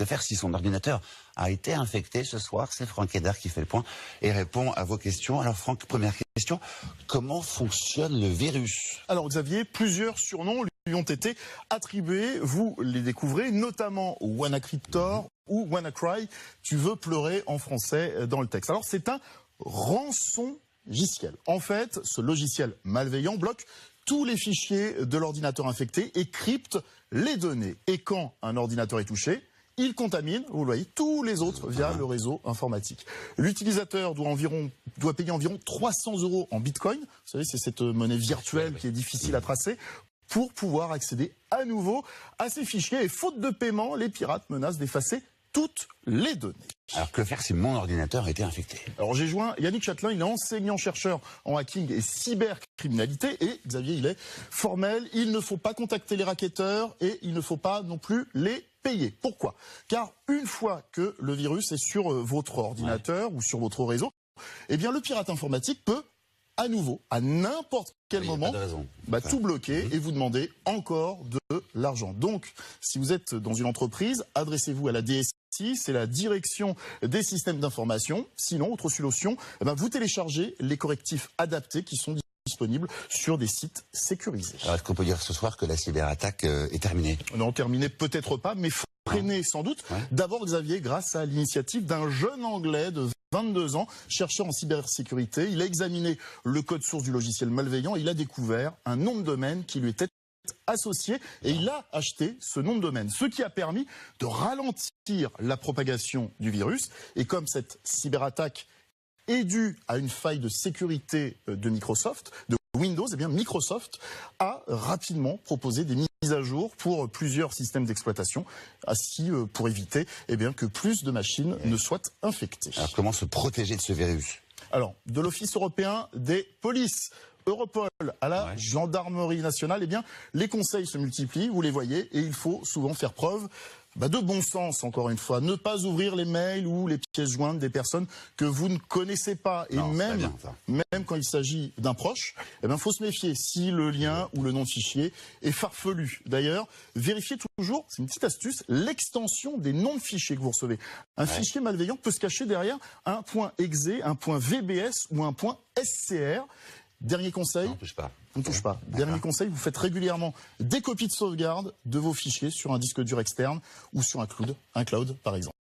Que faire si son ordinateur a été infecté ce soir? C'est Franck Hédard qui fait le point et répond à vos questions. Alors Franck, première question, comment fonctionne le virus? Alors Xavier, plusieurs surnoms lui ont été attribués, vous les découvrez, notamment WannaCryptor ou WannaCry, tu veux pleurer en français dans le texte. Alors c'est un rançongiciel. En fait, ce logiciel malveillant bloque tous les fichiers de l'ordinateur infecté et crypte les données. Et quand un ordinateur est touché, il contamine, vous le voyez, tous les autres via le réseau informatique. L'utilisateur doit payer environ 300 € en bitcoin, vous savez, c'est cette monnaie virtuelle qui est difficile à tracer, pour pouvoir accéder à nouveau à ces fichiers. Et faute de paiement, les pirates menacent d'effacer toutes les données. Alors que faire si mon ordinateur a été infecté? Alors j'ai joint Yannick Chatelain, il est enseignant-chercheur en hacking et cybercriminalité, et Xavier, il est formel, il ne faut pas contacter les racketteurs et il ne faut pas non plus les payer. Pourquoi? Car une fois que le virus est sur votre ordinateur ou sur votre réseau, eh bien le pirate informatique peut à nouveau, à n'importe quel moment, tout bloquer et vous demander encore de l'argent. Donc, si vous êtes dans une entreprise, adressez-vous à la DSI, c'est la direction des systèmes d'information. Sinon, autre solution, vous téléchargez les correctifs adaptés qui sont disponibles sur des sites sécurisés. Alors, est-ce qu'on peut dire ce soir que la cyberattaque est terminée? Non, terminée peut-être pas, mais freinée sans doute. D'abord, Xavier, grâce à l'initiative d'un jeune Anglais de 22 ans, chercheur en cybersécurité. Il a examiné le code source du logiciel malveillant et il a découvert un nom de domaine qui lui était associé et il a acheté ce nom de domaine, ce qui a permis de ralentir la propagation du virus. Et comme cette cyberattaque est due à une faille de sécurité de Microsoft, de Windows, eh bien Microsoft a rapidement proposé des mises à jour pour plusieurs systèmes d'exploitation, ainsi pour éviter que plus de machines ne soient infectées. Alors comment se protéger de ce virus? Alors, de l'Office européen des polices, Europol à la gendarmerie nationale, eh bien les conseils se multiplient, vous les voyez, et il faut souvent faire preuve de bon sens, encore une fois. Ne pas ouvrir les mails ou les pièces jointes des personnes que vous ne connaissez pas. Et même quand il s'agit d'un proche, il faut se méfier si le lien ou le nom de fichier est farfelu. D'ailleurs, vérifiez toujours, c'est une petite astuce, l'extension des noms de fichiers que vous recevez. Un fichier malveillant peut se cacher derrière un .exe, un .vbs ou un .scr. Dernier conseil, on touche pas. On ne touche pas. Dernier conseil, vous faites régulièrement des copies de sauvegarde de vos fichiers sur un disque dur externe ou sur un cloud par exemple.